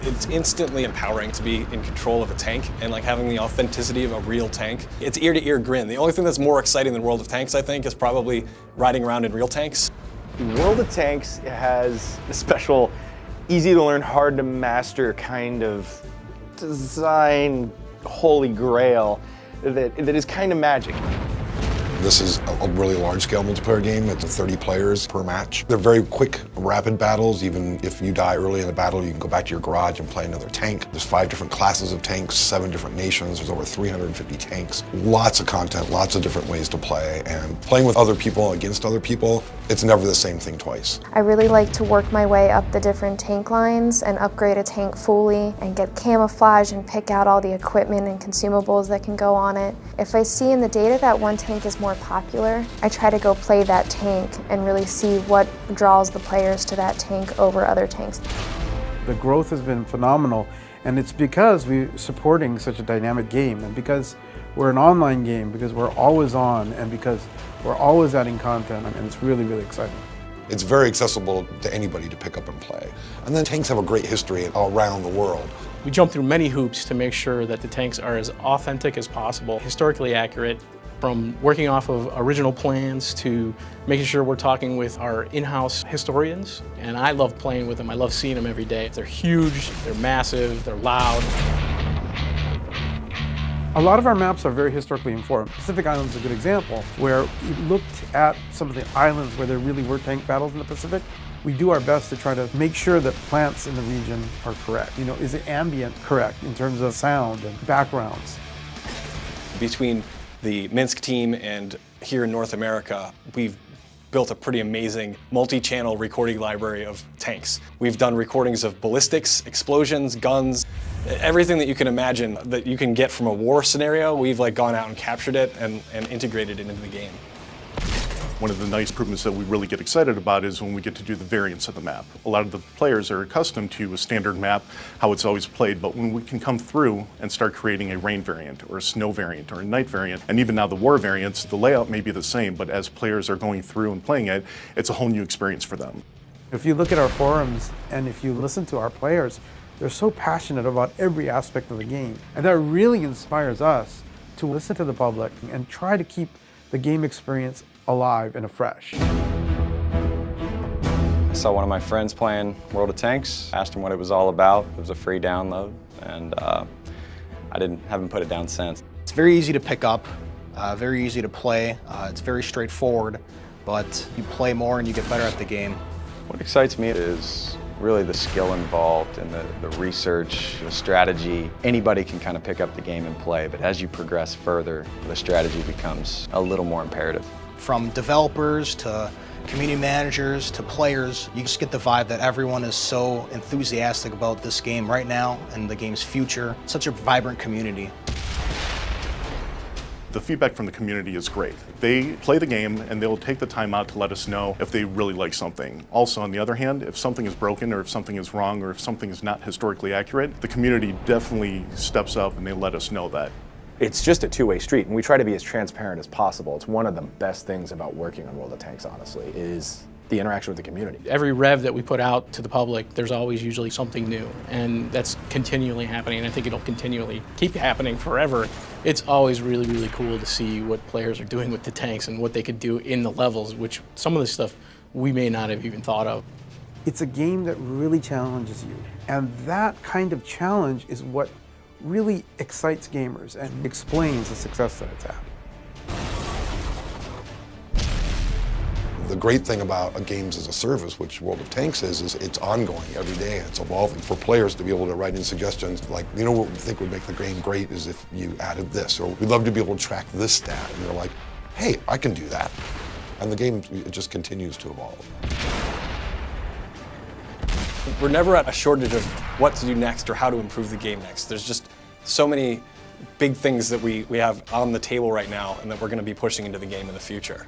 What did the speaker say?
It's instantly empowering to be in control of a tank and like having the authenticity of a real tank. It's ear-to-ear grin. The only thing that's more exciting than World of Tanks, I think, is probably riding around in real tanks. World of Tanks has a special, easy to learn, hard to master kind of design holy grail that is kind of magic. This is a really large-scale multiplayer game. It's 30 players per match. They're very quick, rapid battles. Even if you die early in the battle, you can go back to your garage and play another tank. There's 5 different classes of tanks, 7 different nations. There's over 350 tanks. Lots of content, lots of different ways to play. And playing with other people against other people, it's never the same thing twice. I really like to work my way up the different tank lines and upgrade a tank fully and get camouflage and pick out all the equipment and consumables that can go on it. If I see in the data that one tank is more popular, I try to go play that tank and really see what draws the players to that tank over other tanks. The growth has been phenomenal, and it's because we're supporting such a dynamic game, and because we're an online game, because we're always on, and because we're always adding content, and it's really, really exciting. It's very accessible to anybody to pick up and play. And then tanks have a great history around the world. We jump through many hoops to make sure that the tanks are as authentic as possible, historically accurate, from working off of original plans to making sure we're talking with our in-house historians. And I love playing with them. I love seeing them every day. They're huge, they're massive, they're loud. A lot of our maps are very historically informed. Pacific Islands is a good example, where we looked at some of the islands where there really were tank battles in the Pacific. We do our best to try to make sure that plants in the region are correct. You know, is the ambient correct in terms of sound and backgrounds? Between the Minsk team and here in North America, we've built a pretty amazing multi-channel recording library of tanks. We've done recordings of ballistics, explosions, guns, everything that you can imagine that you can get from a war scenario. We've like gone out and captured it and integrated it into the game. One of the nice improvements that we really get excited about is when we get to do the variants of the map. A lot of the players are accustomed to a standard map, how it's always played, but when we can come through and start creating a rain variant or a snow variant or a night variant, and even now the war variants, the layout may be the same, but as players are going through and playing it, it's a whole new experience for them. If you look at our forums and if you listen to our players, they're so passionate about every aspect of the game. And that really inspires us to listen to the public and try to keep the game experience alive and afresh. I saw one of my friends playing World of Tanks, asked him what it was all about. It was a free download, and I haven't put it down since. It's very easy to pick up, very easy to play. It's very straightforward, but you play more and you get better at the game. What excites me is really the skill involved and the research, the strategy. Anybody can kind of pick up the game and play, but as you progress further, the strategy becomes a little more imperative. From developers to community managers to players, you just get the vibe that everyone is so enthusiastic about this game right now and the game's future. Such a vibrant community. The feedback from the community is great. They play the game and they'll take the time out to let us know if they really like something. Also, on the other hand, if something is broken or if something is wrong or if something is not historically accurate, the community definitely steps up and they let us know that. It's just a two-way street, and we try to be as transparent as possible. It's one of the best things about working on World of Tanks, honestly, is the interaction with the community. Every rev that we put out to the public, there's always usually something new, and that's continually happening, and I think it'll continually keep happening forever. It's always really, really cool to see what players are doing with the tanks and what they could do in the levels, which some of the stuff we may not have even thought of. It's a game that really challenges you, and that kind of challenge is what really excites gamers and explains the success that it's had. The great thing about a games as a service, which World of Tanks is it's ongoing every day. It's evolving. For players to be able to write in suggestions like, you know what we think would make the game great is if you added this, or we'd love to be able to track this stat. And they're like, hey, I can do that. And the game, it just continues to evolve. We're never at a shortage of what to do next or how to improve the game next. There's just so many big things that we have on the table right now and that we're going to be pushing into the game in the future.